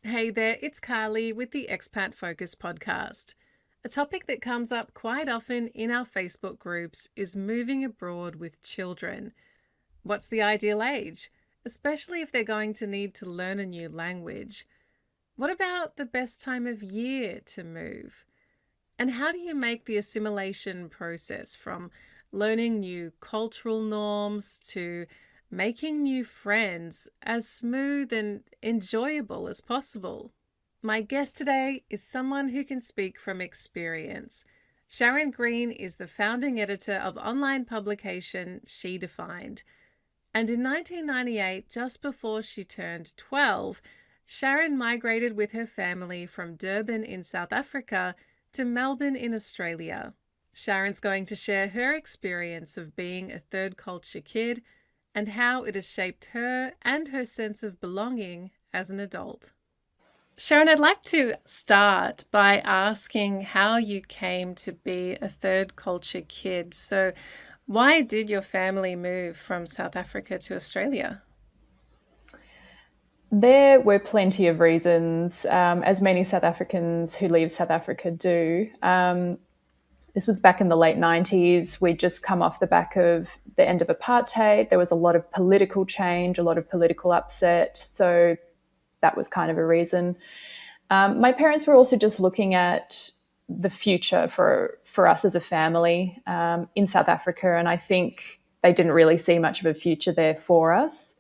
Hey there, it's Carly with the Expat Focus podcast. A topic that comes up quite often in our Facebook groups is moving abroad with children. What's the ideal age? Especially if they're going to need to learn a new language. What about the best time of year to move? And how do you make the assimilation process from learning new cultural norms to making new friends as smooth and enjoyable as possible? My guest today is someone who can speak from experience. Sharon Green is the founding editor of online publication She Defined. And in 1998, just before she turned 12, Sharon migrated with her family from Durban in South Africa to Melbourne in Australia. Sharon's going to share her experience of being a third culture kid and how it has shaped her and her sense of belonging as an adult. Sharon, I'd like to start by asking how you came to be a third culture kid. So, why did your family move from South Africa to Australia? There were plenty of reasons, as many South Africans who leave South Africa do. This was back in the late 90s. We'd just come off the back of the end of apartheid. There was a lot of political change, a lot of political upset. So that was kind of a reason. My parents were also just looking at the future for us as a family in South Africa. And I think they didn't really see much of a future there for us.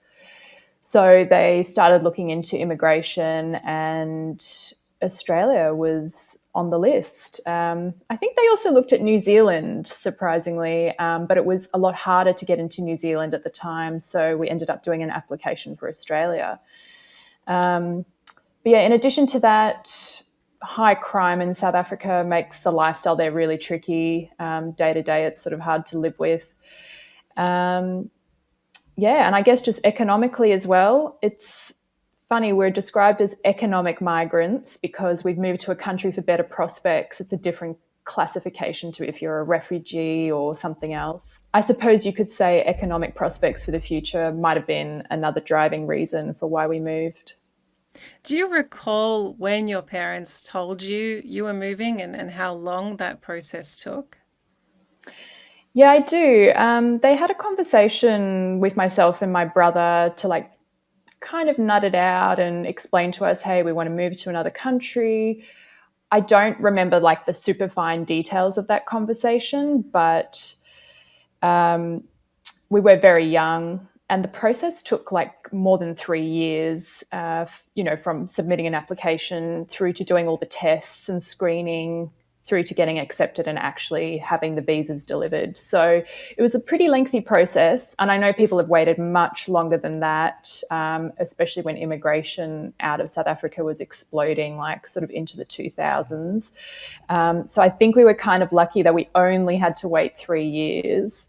So they started looking into immigration, and Australia was on the list. I think they also looked at New Zealand, surprisingly, but it was a lot harder to get into New Zealand at the time. So we ended up doing an application for Australia. But yeah, in addition to that, high crime in South Africa makes the lifestyle there really tricky. Day to day, it's sort of hard to live with. Um, yeah, and I guess just economically as well, it's funny, we're described as economic migrants because we've moved to a country for better prospects. It's a different classification to if you're a refugee or something else. I suppose you could say economic prospects for the future might have been another driving reason for why we moved. Do you recall when your parents told you you were moving and how long that process took? Yeah, I do. They had a conversation with myself and my brother to like kind of nut it out and explain to us, hey, we want to move to another country. I don't remember like the super fine details of that conversation, but um, we were very young. And the process took like more than 3 years, from submitting an application through to doing all the tests and screening, through to getting accepted and actually having the visas delivered. So it was a pretty lengthy process. And I know people have waited much longer than that, especially when immigration out of South Africa was exploding, like sort of into the 2000s. So I think we were kind of lucky that we only had to wait 3 years.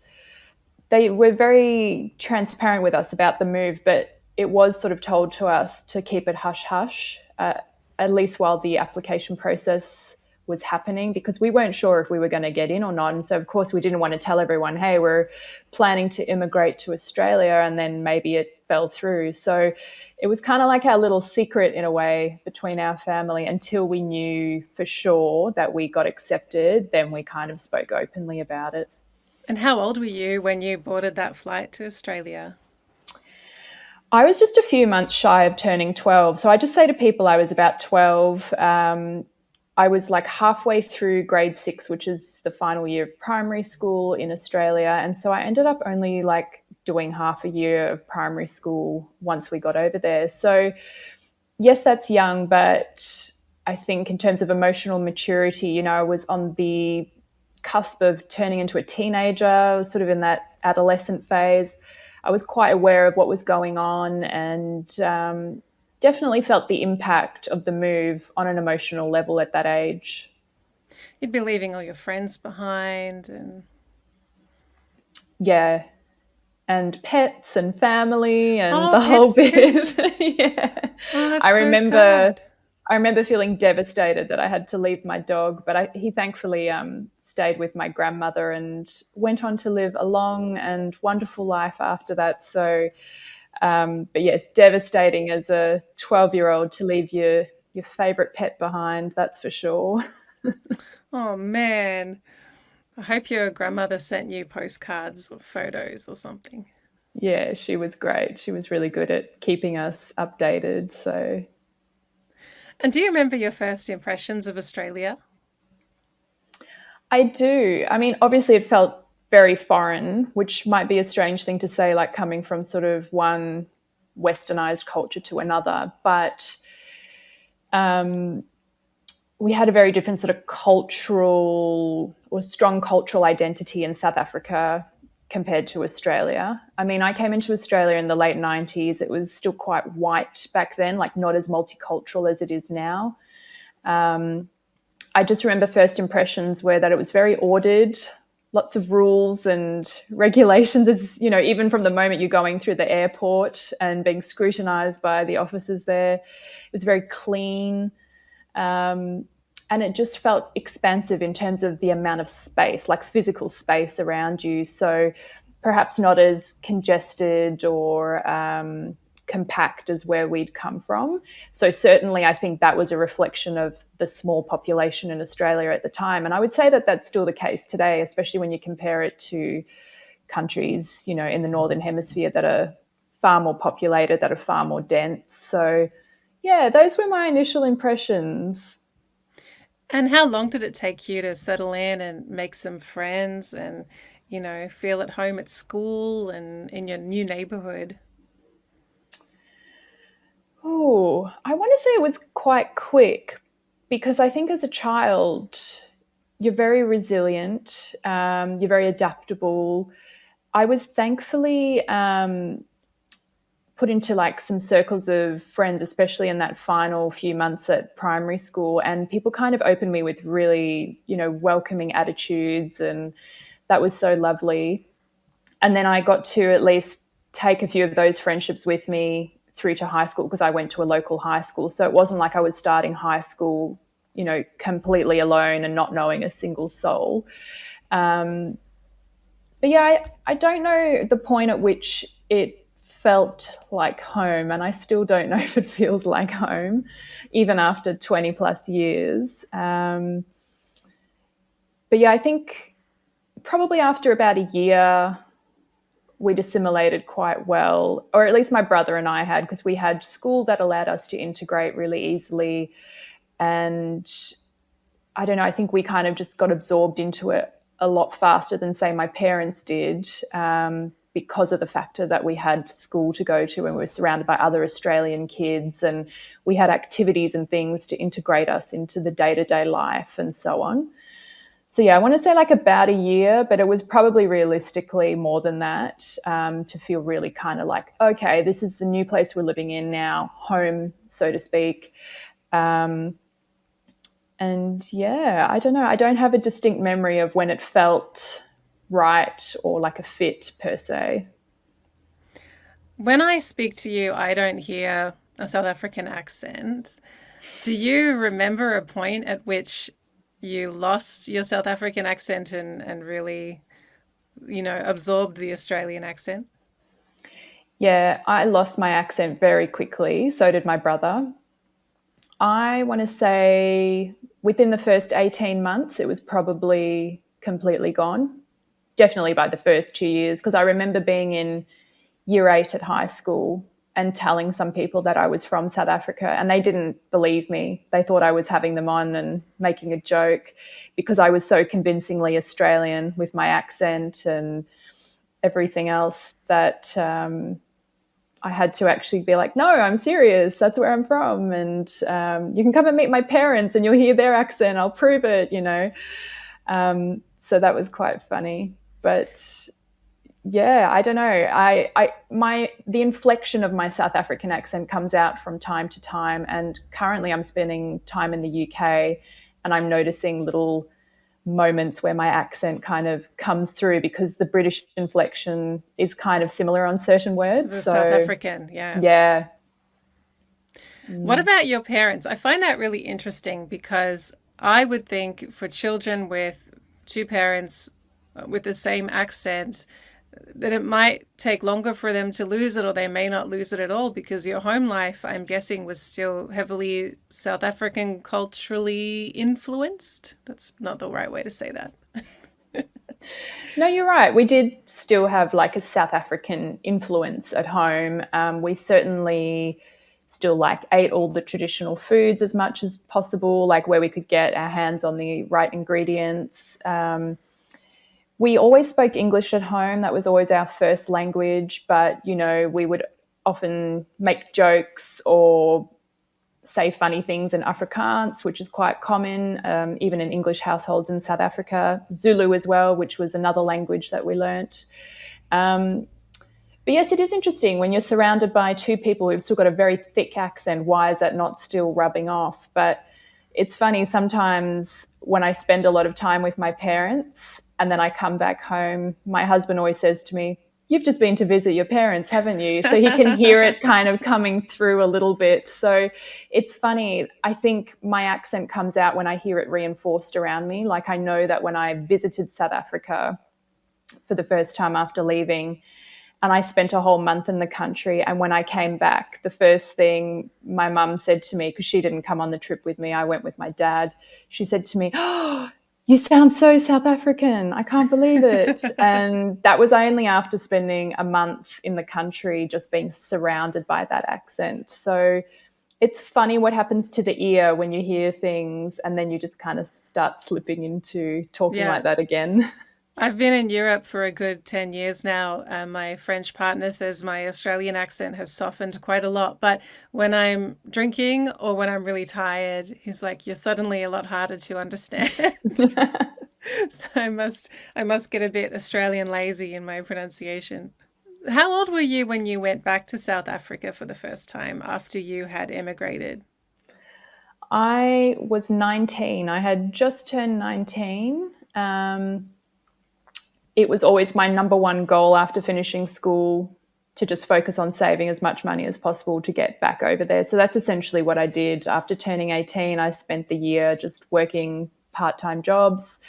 They were very transparent with us about the move, but it was sort of told to us to keep it hush hush, at least while the application process was happening, because we weren't sure if we were going to get in or not. And so, of course, we didn't want to tell everyone, hey, we're planning to immigrate to Australia, and then maybe it fell through. So it was kind of like our little secret in a way between our family until we knew for sure that we got accepted. Then we kind of spoke openly about it. And how old were you when you boarded that flight to Australia? I was just a few months shy of turning 12. So I just say to people I was about 12. I was like halfway through grade six, which is the final year of primary school in Australia. And so I ended up only like doing half a year of primary school once we got over there. So, yes, that's young, but I think in terms of emotional maturity, I was on the cusp of turning into a teenager. I was sort of in that adolescent phase. I was quite aware of what was going on, and definitely felt the impact of the move on an emotional level at that age. You'd be leaving all your friends behind and Yeah, and pets and family and oh, the whole pets too. bit. Yeah. Oh, that's I so remember sad. I remember feeling devastated that I had to leave my dog, but he thankfully stayed with my grandmother and went on to live a long and wonderful life after that. So But yes, devastating as a 12-year-old to leave your favorite pet behind, that's for sure. Oh man. I hope your grandmother sent you postcards or photos or something. Yeah, she was great. She was really good at keeping us updated. So And do you remember your first impressions of Australia? I do. I mean, obviously, it felt very foreign, which might be a strange thing to say, like coming from sort of one westernized culture to another. But um, we had a very different sort of cultural or strong cultural identity in South Africa compared to Australia. I mean, I came into Australia in the late 90s. It was still quite white back then, like not as multicultural as it is now. I just remember first impressions were that it was very ordered, lots of rules and regulations. As you know, even from the moment you're going through the airport and being scrutinized by the officers there, it was very clean. And it just felt expansive in terms of the amount of space, like physical space around you. So perhaps not as congested or compact as where we'd come from. So certainly I think that was a reflection of the small population in Australia at the time. And I would say that that's still the case today, especially when you compare it to countries, you know, in the Northern Hemisphere that are far more populated, that are far more dense. So yeah, those were my initial impressions. And how long did it take you to settle in and make some friends and, feel at home at school and in your new neighborhood? Oh, I want to say it was quite quick because I think as a child, you're very resilient, you're very adaptable. I was thankfully put into like some circles of friends, especially in that final few months at primary school, and people kind of opened me with really, welcoming attitudes, and that was so lovely. And then I got to at least take a few of those friendships with me through to high school because I went to a local high school. So it wasn't like I was starting high school, completely alone and not knowing a single soul. Um, but yeah, I don't know the point at which it felt like home, and I still don't know if it feels like home, even after 20 plus years. But yeah, I think probably after about a year, we'd assimilated quite well, or at least my brother and I had, because we had school that allowed us to integrate really easily. And I don't know, I think we kind of just got absorbed into it a lot faster than, say, my parents did, because of the factor that we had school to go to and we were surrounded by other Australian kids and we had activities and things to integrate us into the day-to-day life and so on. So yeah, I want to say like about a year, but it was probably realistically more than that, to feel really kind of like, okay, this is the new place we're living in now, home, so to speak. And yeah, I don't know. I don't have a distinct memory of when it felt right or like a fit per se. When I speak to you, I don't hear a South African accent. Do you remember a point at which you lost your South African accent and really, absorbed the Australian accent? Yeah, I lost my accent very quickly. So did my brother. I want to say within the first 18 months, it was probably completely gone. Definitely by the first 2 years, because I remember being in year 8 at high school and telling some people that I was from South Africa, and they didn't believe me. They thought I was having them on and making a joke because I was so convincingly Australian with my accent and everything else that I had to actually be like, no, I'm serious. That's where I'm from. And you can come and meet my parents and you'll hear their accent. I'll prove it. So that was quite funny. But yeah, I don't know. The inflection of my South African accent comes out from time to time, and currently I'm spending time in the UK, and I'm noticing little moments where my accent kind of comes through because the British inflection is kind of similar on certain To words. the South So African, yeah. yeah, What about your parents? I find that really interesting because I would think for children with two parents with the same accent, that it might take longer for them to lose it, or they may not lose it at all, because your home life, I'm guessing, was still heavily South African culturally influenced. That's not the right way to say that. No, you're right. We did still have like a South African influence at home. We certainly still like ate all the traditional foods as much as possible, like where we could get our hands on the right ingredients. We always spoke English at home. That was always our first language, but we would often make jokes or say funny things in Afrikaans, which is quite common, even in English households in South Africa. Zulu as well, which was another language that we learnt. But yes, it is interesting when you're surrounded by two people who've still got a very thick accent. Why is that not still rubbing off? But it's funny sometimes when I spend a lot of time with my parents and then I come back home, my husband always says to me, "You've just been to visit your parents, haven't you?" So he can hear it kind of coming through a little bit. So it's funny. I think my accent comes out when I hear it reinforced around me. Like I know that when I visited South Africa for the first time after leaving, and I spent a whole month in the country. And when I came back, the first thing my mum said to me, because she didn't come on the trip with me, I went with my dad. She said to me, "Oh, you sound so South African. I can't believe it." And that was only after spending a month in the country, just being surrounded by that accent. So it's funny what happens to the ear when you hear things and then you just kind of start slipping into talking Yeah. like that again. I've been in Europe for a good 10 years now, and my French partner says my Australian accent has softened quite a lot. But when I'm drinking or when I'm really tired, he's like, "You're suddenly a lot harder to understand." So I must get a bit Australian lazy in my pronunciation. How old were you when you went back to South Africa for the first time after you had immigrated? I was 19. I had just turned 19. It was always my number one goal after finishing school to just focus on saving as much money as possible to get back over there. So that's essentially what I did. After turning 18, I spent the year just working part-time jobs,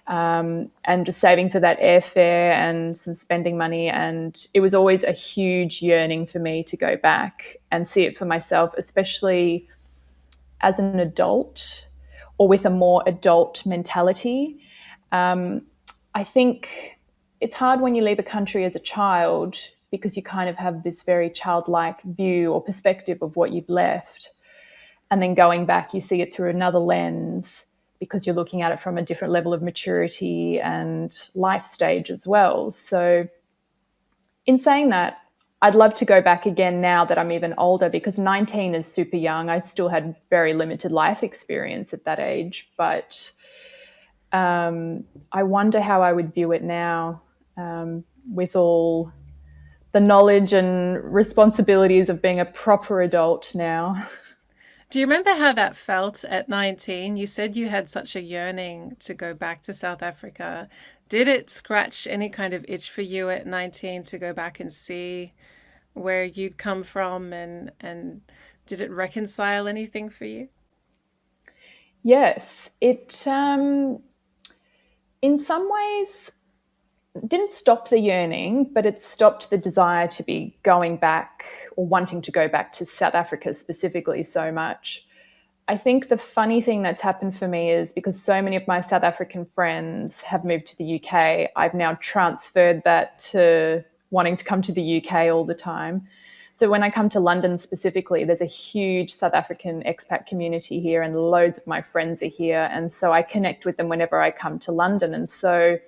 and just saving for that airfare and some spending money. And it was always a huge yearning for me to go back and see it for myself, especially as an adult or with a more adult mentality. I think it's hard when you leave a country as a child because you kind of have this very childlike view or perspective of what you've left. And then going back, you see it through another lens because you're looking at it from a different level of maturity and life stage as well. So, in saying that, I'd love to go back again now that I'm even older, because 19 is super young. I still had very limited life experience at that age, but I wonder how I would view it now, with all the knowledge and responsibilities of being a proper adult now. Do you remember how that felt at 19? You said you had such a yearning to go back to South Africa. Did it scratch any kind of itch for you at 19 to go back and see where you'd come from, and did it reconcile anything for you? Yes, it in some ways didn't stop the yearning, but it stopped the desire to be going back or wanting to go back to South Africa specifically so much. I think the funny thing that's happened for me is because so many of my South African friends have moved to the UK, I've now transferred that to wanting to come to the UK all the time. So when I come to London specifically, there's a huge South African expat community here and loads of my friends are here. And so I connect with them whenever I come to London. And so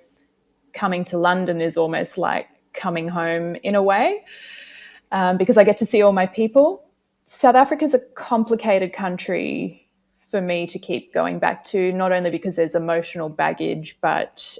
coming to London is almost like coming home in a way, because I get to see all my people. South Africa is a complicated country for me to keep going back to, not only because there's emotional baggage, but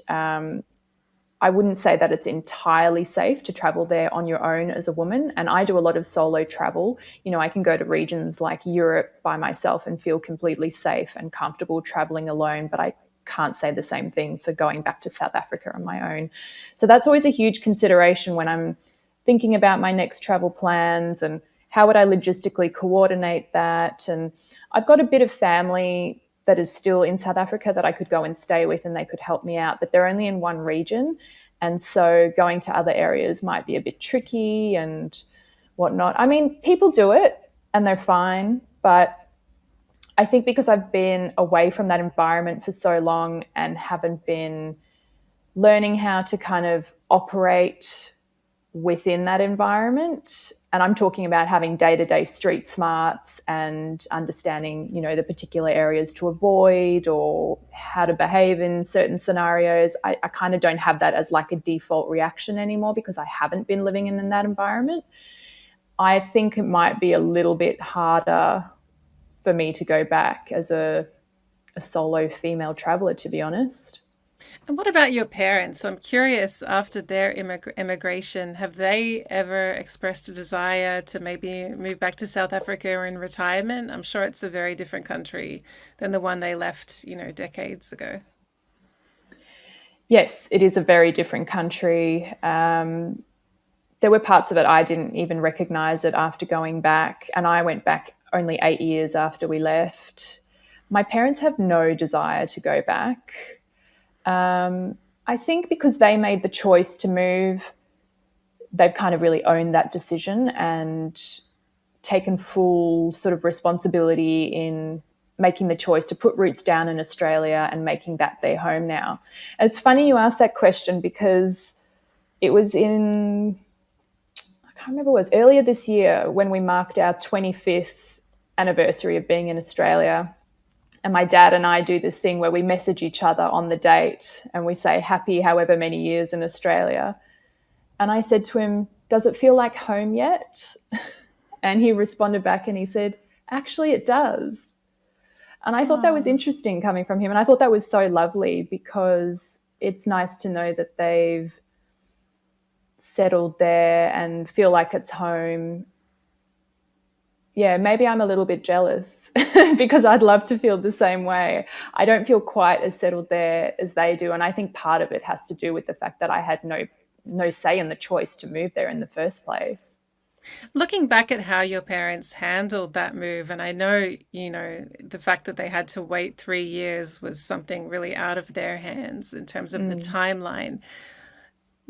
I wouldn't say that it's entirely safe to travel there on your own as a woman. And I do a lot of solo travel. I can go to regions like Europe by myself and feel completely safe and comfortable traveling alone, but I can't say the same thing for going back to South Africa on my own. So that's always a huge consideration when I'm thinking about my next travel plans and how would I logistically coordinate that. And I've got a bit of family that is still in South Africa that I could go and stay with and they could help me out, but they're only in one region. And so going to other areas might be a bit tricky and whatnot. I mean, people do it and they're fine, but I think because I've been away from that environment for so long and haven't been learning how to kind of operate within that environment, and I'm talking about having day-to-day street smarts and understanding, the particular areas to avoid or how to behave in certain scenarios. I kind of don't have that as like a default reaction anymore because I haven't been living in that environment. I think it might be a little bit harder for me to go back as a solo female traveler, to be honest. And what about your parents? I'm curious, after their immigration, have they ever expressed a desire to maybe move back to South Africa or in retirement? I'm sure it's a very different country than the one they left, decades ago. Yes, it is a very different country. There were parts of it I didn't even recognize it after going back, and I went back only 8 years after we left. My parents have no desire to go back. I think because they made the choice to move, they've kind of really owned that decision and taken full sort of responsibility in making the choice to put roots down in Australia and making that their home now. And it's funny you asked that question because it was I can't remember, it was earlier this year when we marked our 25th anniversary of being in Australia. And my dad and I do this thing where we message each other on the date and we say happy however many years in Australia. And I said to him, does it feel like home yet? And he responded back and he said, actually, it does. And I thought that was Oh. interesting coming from him. And I thought that was so lovely because it's nice to know that they've settled there and feel like it's home. Yeah, maybe I'm a little bit jealous because I'd love to feel the same way. I don't feel quite as settled there as they do. And I think part of it has to do with the fact that I had no say in the choice to move there in the first place. Looking back at how your parents handled that move, and I know, the fact that they had to wait 3 years was something really out of their hands in terms of the Mm. timeline.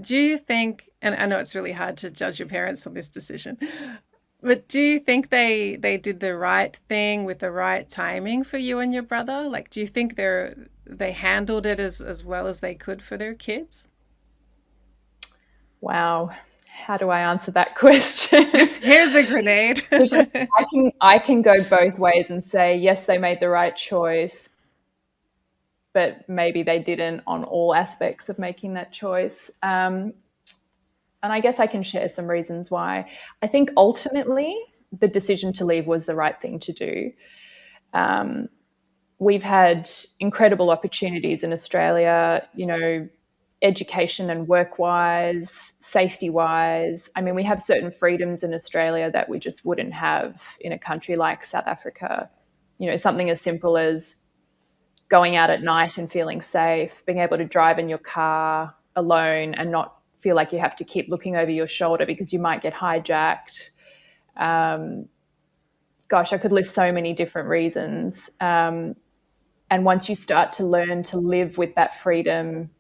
Do you think, and I know it's really hard to judge your parents on this decision, but do you think they did the right thing with the right timing for you and your brother? Like, do you think they handled it as well as they could for their kids? Wow. How do I answer that question? Here's a grenade. Because I can go both ways and say yes, they made the right choice, but maybe they didn't on all aspects of making that choice. And I guess I can share some reasons why. I think ultimately the decision to leave was the right thing to do. We've had incredible opportunities in Australia, education and work wise, safety wise. I mean, we have certain freedoms in Australia that we just wouldn't have in a country like South Africa. Something as simple as going out at night and feeling safe, being able to drive in your car alone and not feel like you have to keep looking over your shoulder because you might get hijacked. Gosh, I could list so many different reasons. And once you start to learn to live with that freedom,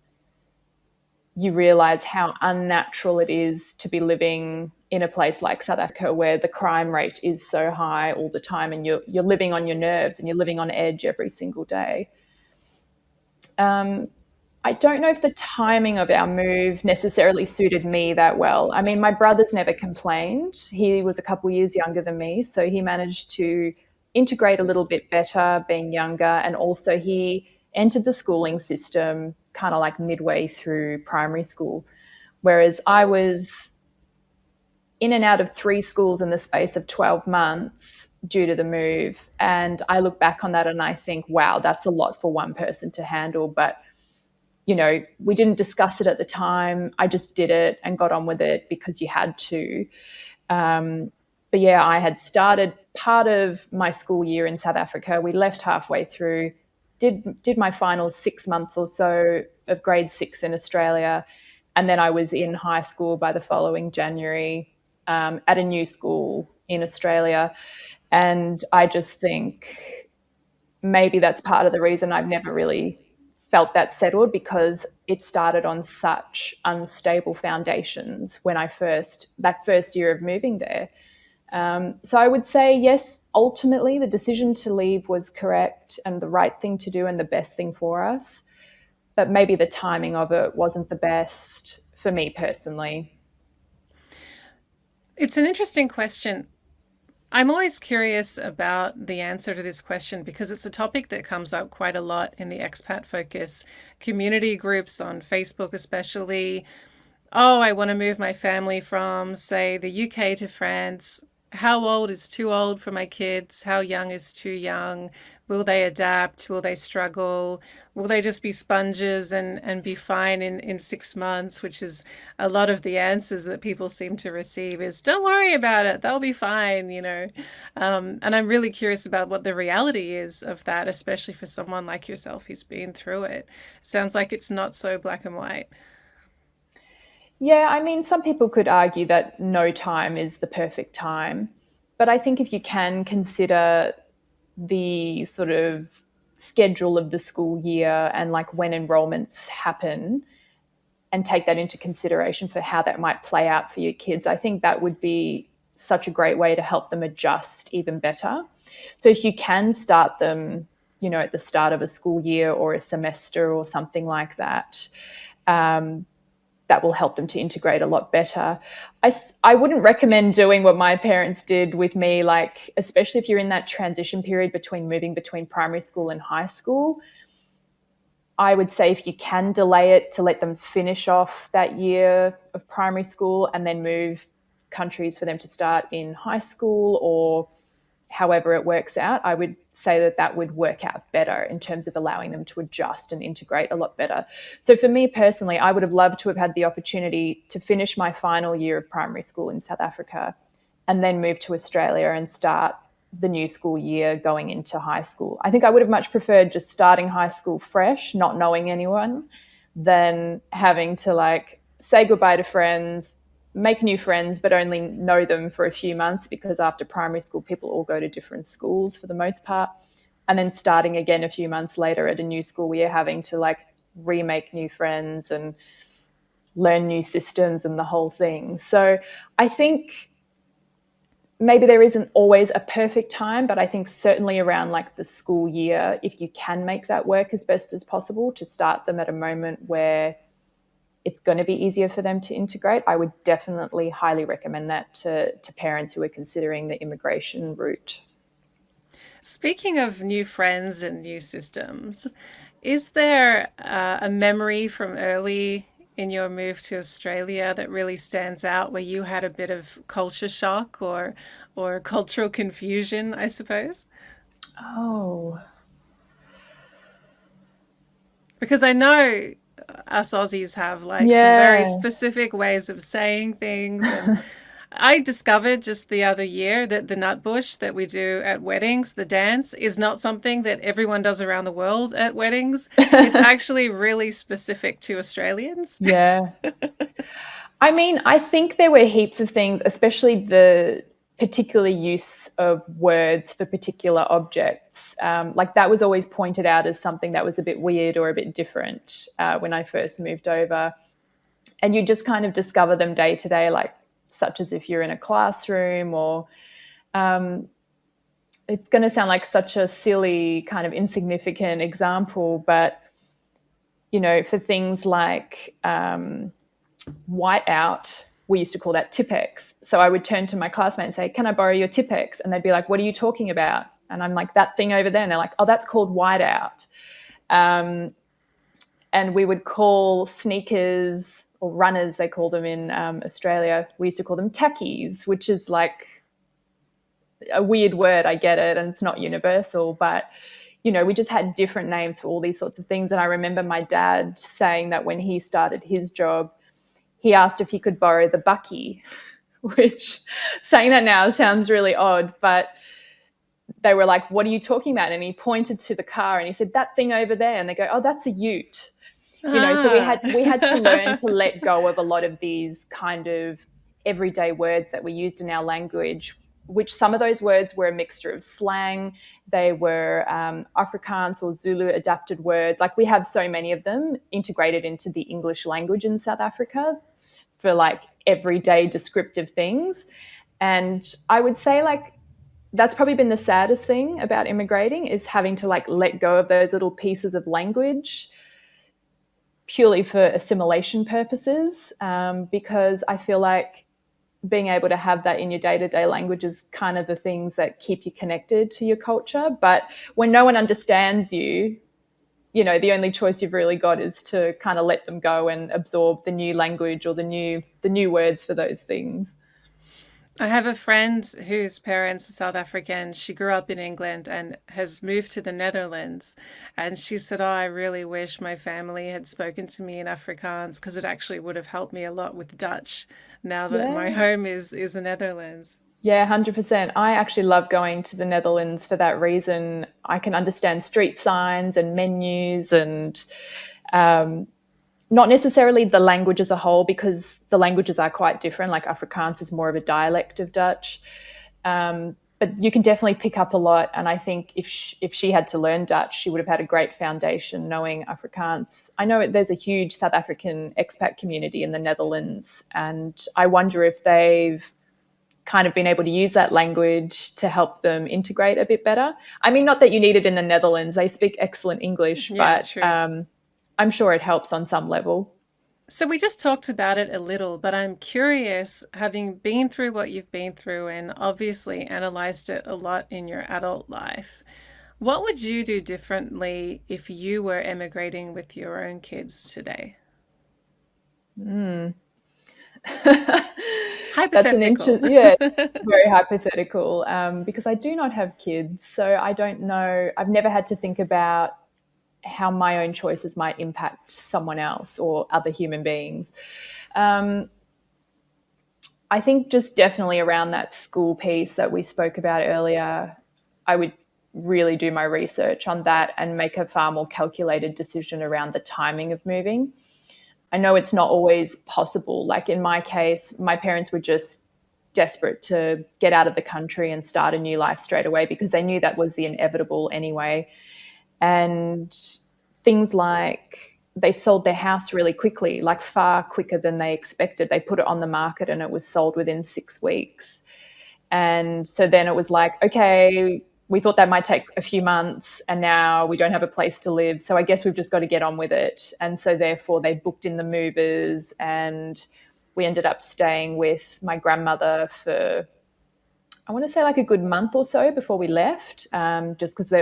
you realize how unnatural it is to be living in a place like South Africa where the crime rate is so high all the time and you're living on your nerves and you're living on edge every single day. I don't know if the timing of our move necessarily suited me that well. I mean, my brother's never complained. He was a couple of years younger than me, so he managed to integrate a little bit better being younger. And also, he entered the schooling system kind of like midway through primary school, whereas I was in and out of 3 schools in the space of 12 months due to the move. And I look back on that and I think, wow, that's a lot for one person to handle. But we didn't discuss it at the time. I just did it and got on with it because you had to. But yeah, I had started part of my school year in South Africa. We left halfway through, did my final 6 months or so of grade 6 in Australia. And then I was in high school by the following January at a new school in Australia. And I just think maybe that's part of the reason I've never really felt that settled because it started on such unstable foundations when that first year of moving there. So I would say, yes, ultimately the decision to leave was correct and the right thing to do and the best thing for us. But maybe the timing of it wasn't the best for me personally. It's an interesting question. I'm always curious about the answer to this question because it's a topic that comes up quite a lot in the expat focus community groups on Facebook, especially. Oh, I want to move my family from, say, the UK to France. How old is too old for my kids? How young is too young? Will they adapt? Will they struggle? Will they just be sponges and be fine in 6 months? Which is a lot of the answers that people seem to receive is, don't worry about it. They'll be fine. And I'm really curious about what the reality is of that, especially for someone like yourself who's been through it. Sounds like it's not so black and white. Yeah, I mean, some people could argue that no time is the perfect time. But I think if you can consider the sort of schedule of the school year and like when enrollments happen and take that into consideration for how that might play out for your kids, I think that would be such a great way to help them adjust even better. So if you can start them, at the start of a school year or a semester or something like that, that will help them to integrate a lot better. I wouldn't recommend doing what my parents did with me, like, especially if you're in that transition period between moving between primary school and high school. I would say if you can delay it to let them finish off that year of primary school and then move countries for them to start in high school or however it works out, I would say that that would work out better in terms of allowing them to adjust and integrate a lot better. So for me personally, I would have loved to have had the opportunity to finish my final year of primary school in South Africa and then move to Australia and start the new school year going into high school. I think I would have much preferred just starting high school fresh, not knowing anyone, than having to like say goodbye to friends, make new friends, but only know them for a few months because after primary school, people all go to different schools for the most part. And then starting again a few months later at a new school, we are having to like remake new friends and learn new systems and the whole thing. So I think maybe there isn't always a perfect time, but I think certainly around like the school year, if you can make that work as best as possible to start them at a moment where it's going to be easier for them to integrate, I would definitely highly recommend that to parents who are considering the immigration route. Speaking of new friends and new systems, is there a memory from early in your move to Australia that really stands out where you had a bit of culture shock or cultural confusion, I suppose? Oh, Because I know us Aussies have like some very yeah. specific ways of saying things. And I discovered just the other year that the nut bush that we do at weddings, the dance, is not something that everyone does around the world at weddings. It's actually really specific to Australians. Yeah. I mean, I think there were heaps of things, especially the particular use of words for particular objects. Like that was always pointed out as something that was a bit weird or a bit different when I first moved over. And you just kind of discover them day to day, like such as if you're in a classroom or it's going to sound like such a silly kind of insignificant example, but for things like whiteout, we used to call that Tipex. So I would turn to my classmate and say, "Can I borrow your Tipex?" And they'd be like, "What are you talking about?" And I'm like, "That thing over there." And they're like, "Oh, that's called whiteout." And we would call sneakers or runners, they call them in Australia. We used to call them tackies, which is like a weird word. I get it, and it's not universal, but we just had different names for all these sorts of things. And I remember my dad saying that when he started his job, he asked if he could borrow the bucky, which saying that now sounds really odd, but they were like, "What are you talking about?" And he pointed to the car and he said, "That thing over there." And they go, "Oh, that's a ute." So we Ah. had to learn to let go of a lot of these kind of everyday words that we used in our language which some of those words were a mixture of slang. They were Afrikaans or Zulu adapted words. Like we have so many of them integrated into the English language in South Africa for like everyday descriptive things. And I would say like that's probably been the saddest thing about immigrating, is having to like let go of those little pieces of language purely for assimilation purposes, because I feel like being able to have that in your day-to-day language is kind of the things that keep you connected to your culture. But when no one understands you, you know, the only choice you've really got is to kind of let them go and absorb the new language or the new words for those things. I have a friend whose parents are South African. She grew up in England and has moved to the Netherlands. And she said, "Oh, I really wish my family had spoken to me in Afrikaans because it actually would have helped me a lot with Dutch now that my Yeah. home is the Netherlands." Yeah, 100%. I actually love going to the Netherlands for that reason. I can understand street signs and menus and um, not necessarily the language as a whole, because the languages are quite different. Like Afrikaans is more of a dialect of Dutch. But you can definitely pick up a lot. And I think if she had to learn Dutch, she would have had a great foundation knowing Afrikaans. I know there's a huge South African expat community in the Netherlands, and I wonder if they've kind of been able to use that language to help them integrate a bit better. I mean, not that you need it in the Netherlands, they speak excellent English, Yeah, but true. I'm sure it helps on some level. So we just talked about it a little, but I'm curious, having been through what you've been through and obviously analyzed it a lot in your adult life, what would you do differently if you were emigrating with your own kids today? That's an Hypothetical. interesting, yeah, very hypothetical, because I do not have kids, so I don't know. I've never had to think about how my own choices might impact someone else or other human beings. Um, I think just definitely around that school piece that we spoke about earlier, I would really do my research on that and make a far more calculated decision around the timing of moving. I know it's not always possible. Like in my case, my parents were just desperate to get out of the country and start a new life straight away because they knew that was the inevitable anyway. And things like they sold their house really quickly, like far quicker than they expected. They put it on the market and it was sold within 6 weeks. And so then it was like, okay, we thought that might take a few months and now we don't have a place to live. So I guess we've just got to get on with it. And so therefore they booked in the movers, and we ended up staying with my grandmother for, I want to say like a good month or so before we left, just because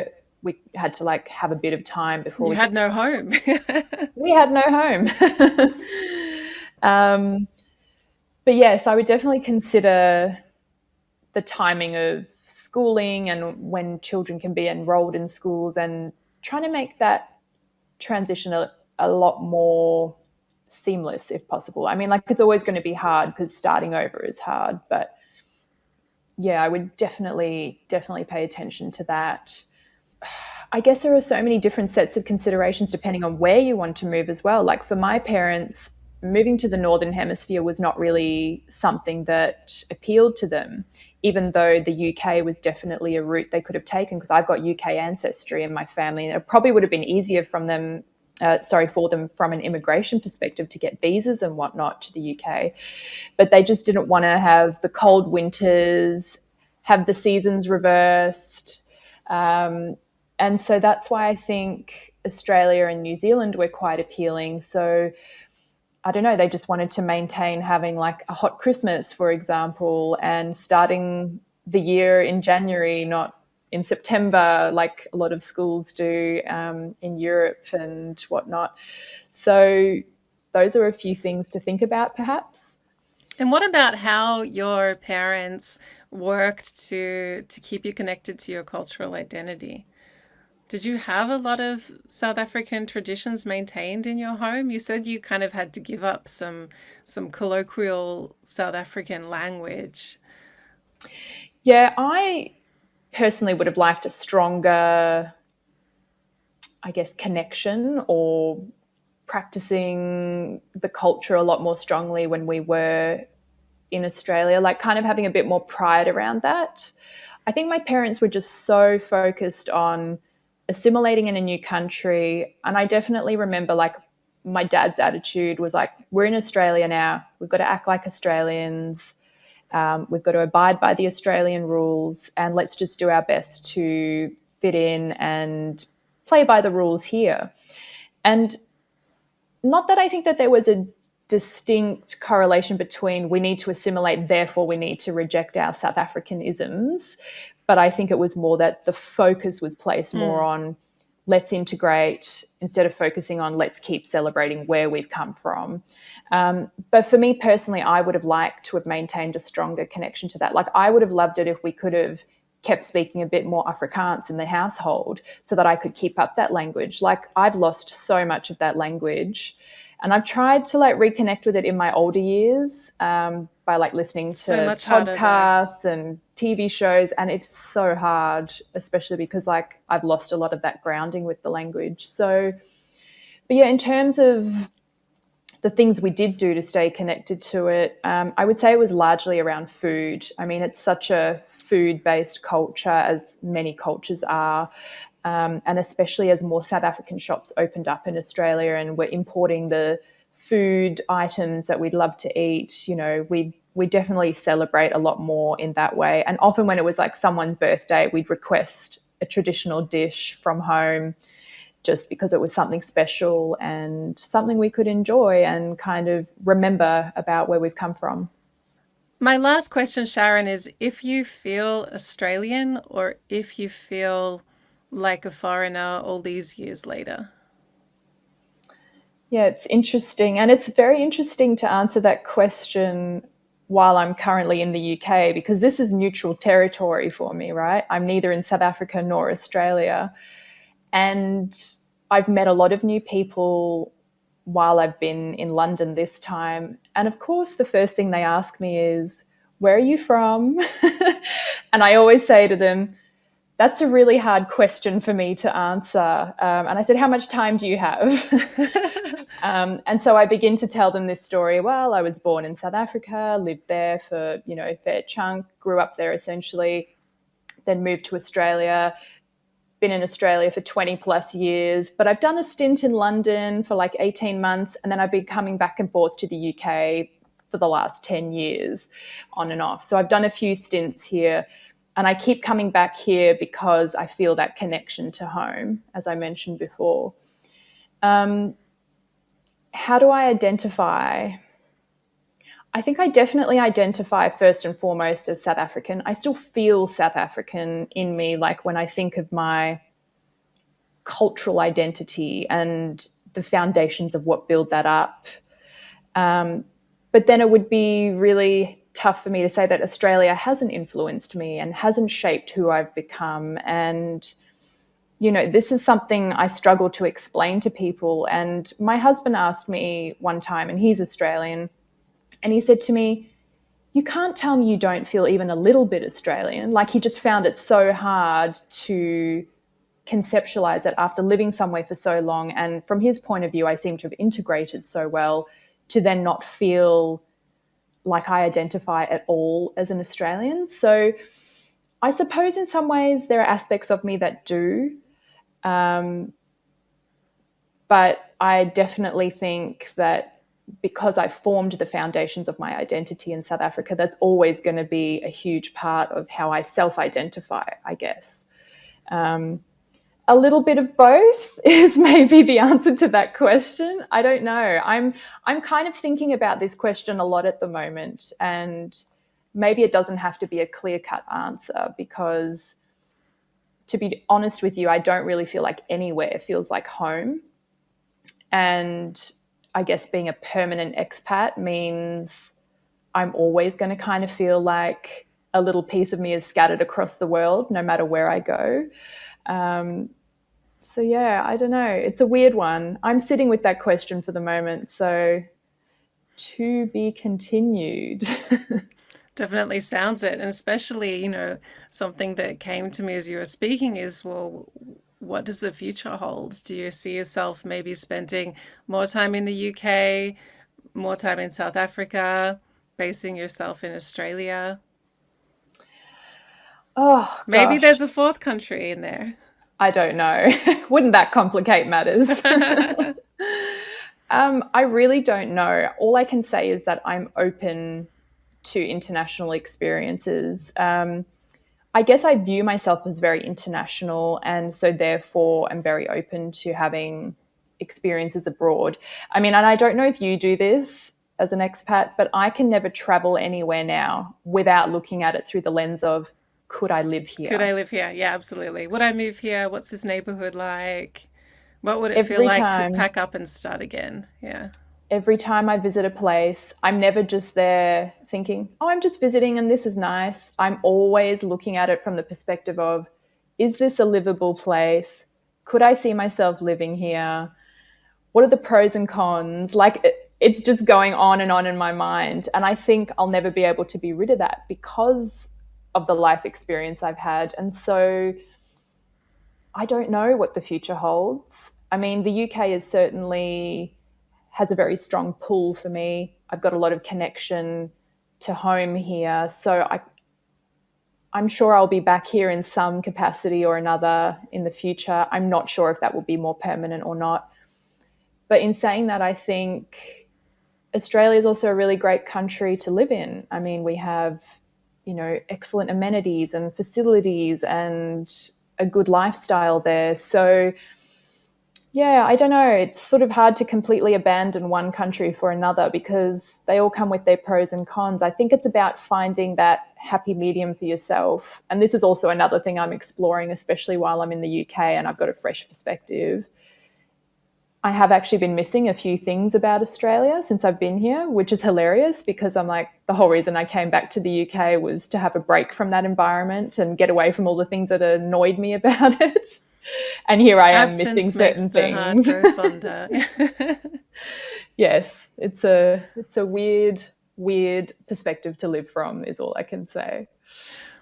we had to like have a bit of time before You we had no home. we had no home. um, but yes, I would definitely consider the timing of schooling and when children can be enrolled in schools, and trying to make that transition a lot more seamless if possible. I mean, like it's always going to be hard because starting over is hard, but yeah, I would definitely pay attention to that. I guess there are so many different sets of considerations depending on where you want to move as well. Like for my parents, moving to the Northern Hemisphere was not really something that appealed to them, even though the UK was definitely a route they could have taken, because I've got UK ancestry in my family. And it probably would have been easier for them from an immigration perspective to get visas and whatnot to the UK. But they just didn't want to have the cold winters, have the seasons reversed. Um, and so that's why I think Australia and New Zealand were quite appealing. So I don't know, they just wanted to maintain having like a hot Christmas, for example, and starting the year in January, not in September, like a lot of schools do in Europe and whatnot. So those are a few things to think about, perhaps. And what about how your parents worked to keep you connected to your cultural identity? Did you have a lot of South African traditions maintained in your home? You said you kind of had to give up some colloquial South African language. Yeah, I personally would have liked a stronger, I guess, connection or practicing the culture a lot more strongly when we were in Australia, like kind of having a bit more pride around that. I think my parents were just so focused on assimilating in a new country. And I definitely remember like my dad's attitude was like, we're in Australia now. We've got to act like Australians. We've got to abide by the Australian rules, and let's just do our best to fit in and play by the rules here. And not that I think that there was a distinct correlation between we need to assimilate, therefore we need to reject our South African isms, but I think it was more that the focus was placed more on let's integrate instead of focusing on let's keep celebrating where we've come from. But for me personally, I would have liked to have maintained a stronger connection to that. Like I would have loved it if we could have kept speaking a bit more Afrikaans in the household so that I could keep up that language. Like I've lost so much of that language. And I've tried to like reconnect with it in my older years by like listening So to much harder though. podcasts and TV shows. And it's so hard, especially because like I've lost a lot of that grounding with the language. So, but yeah, in terms of the things we did do to stay connected to it, I would say it was largely around food. I mean, it's such a food-based culture, as many cultures are, and especially as more South African shops opened up in Australia and we're importing the food items that we'd love to eat. You know, we definitely celebrate a lot more in that way. And often when it was like someone's birthday, we'd request a traditional dish from home just because it was something special and something we could enjoy and kind of remember about where we've come from. My last question, Sharon, is if you feel Australian or if you feel like a foreigner all these years later. Yeah, it's interesting. And it's very interesting to answer that question while I'm currently in the UK because this is neutral territory for me, right? I'm neither in South Africa nor Australia. And I've met a lot of new people while I've been in London this time. And of course, the first thing they ask me is, where are you from? And I always say to them, that's a really hard question for me to answer. And I said, how much time do you have? And so I begin to tell them this story. Well, I was born in South Africa, lived there for, you know, a fair chunk, grew up there essentially, then moved to Australia, been in Australia for 20 plus years, but I've done a stint in London for like 18 months. And then I've been coming back and forth to the UK for the last 10 years on and off. So I've done a few stints here and I keep coming back here because I feel that connection to home, as I mentioned before. How do I identify? I think I definitely identify first and foremost as South African. I still feel South African in me, like when I think of my cultural identity and the foundations of what build that up. But then it would be really tough for me to say that Australia hasn't influenced me and hasn't shaped who I've become. And, you know, this is something I struggle to explain to people. And my husband asked me one time, and he's Australian, and he said to me, you can't tell me you don't feel even a little bit Australian. Like he just found it so hard to conceptualize it after living somewhere for so long. And from his point of view, I seem to have integrated so well to then not feel like I identify at all as an Australian. So I suppose in some ways there are aspects of me that do. But I definitely think that because I formed the foundations of my identity in South Africa, that's always going to be a huge part of how I self-identify, I guess. A little bit of both is maybe the answer to that question. I don't know. I'm kind of thinking about this question a lot at the moment, and maybe it doesn't have to be a clear-cut answer because, to be honest with you, I don't really feel like anywhere feels like home. And I guess being a permanent expat means I'm always going to kind of feel like a little piece of me is scattered across the world, no matter where I go. So yeah, I don't know. It's a weird one. I'm sitting with that question for the moment. So to be continued. Definitely sounds it. And especially, something that came to me as you were speaking is, well, what does the future hold? Do you see yourself maybe spending more time in the UK, more time in South Africa? basing yourself in Australia? Oh, Maybe gosh. there's a fourth country in there. I don't know. Wouldn't that complicate matters? I really don't know. All I can say is that I'm open to international experiences. I guess I view myself as very international, and so therefore I'm very open to having experiences abroad. I mean, and I don't know if you do this as an expat, but I can never travel anywhere now without looking at it through the lens of, could I live Could here? I live here? Yeah, absolutely. Would I move here? What's this neighborhood like? What would it feel Every like to time pack up and start again? Yeah. every time I visit a place, I'm never just there thinking, oh, I'm just visiting and this is nice. I'm always looking at it from the perspective of, is this a livable place? Could I see myself living here? What are the pros and cons? It's just going on and on in my mind. And I think I'll never be able to be rid of that because of the life experience I've had. And so I don't know what the future holds. I mean, the UK is certainly has a very strong pull for me. I've got a lot of connection to home here. I'm sure I'll be back here in some capacity or another in the future. I'm not sure if that will be more permanent or not. But in saying that, I think Australia is also a really great country to live in. I mean, we have, excellent amenities and facilities and a good lifestyle there. So yeah, I don't know. It's sort of hard to completely abandon one country for another because they all come with their pros and cons. I think it's about finding that happy medium for yourself. And this is also another thing I'm exploring, especially while I'm in the UK and I've got a fresh perspective. I have actually been missing a few things about Australia since I've been here, which is hilarious because I'm like, the whole reason I came back to the UK was to have a break from that environment and get away from all the things that annoyed me about it. And here I am missing Absence makes certain the heart things. grow fonder. Yes, it's a weird perspective to live from is all I can say.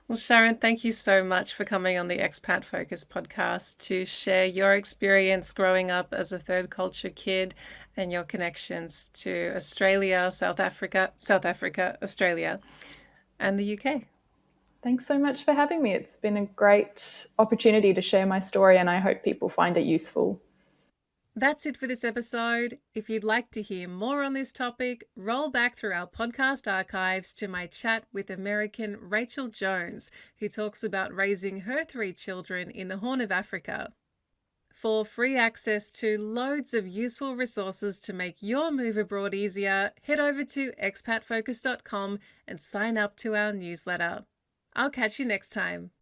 Well, Sharon, thank you so much for coming on the Expat Focus podcast to share your experience growing up as a third culture kid and your connections to Australia, South Africa, Australia, and the UK. Thanks so much for having me. It's been a great opportunity to share my story and I hope people find it useful. That's it for this episode. If you'd like to hear more on this topic, roll back through our podcast archives to my chat with American Rachel Jones, who talks about raising her 3 children in the Horn of Africa. For free access to loads of useful resources to make your move abroad easier, head over to expatfocus.com and sign up to our newsletter. I'll catch you next time.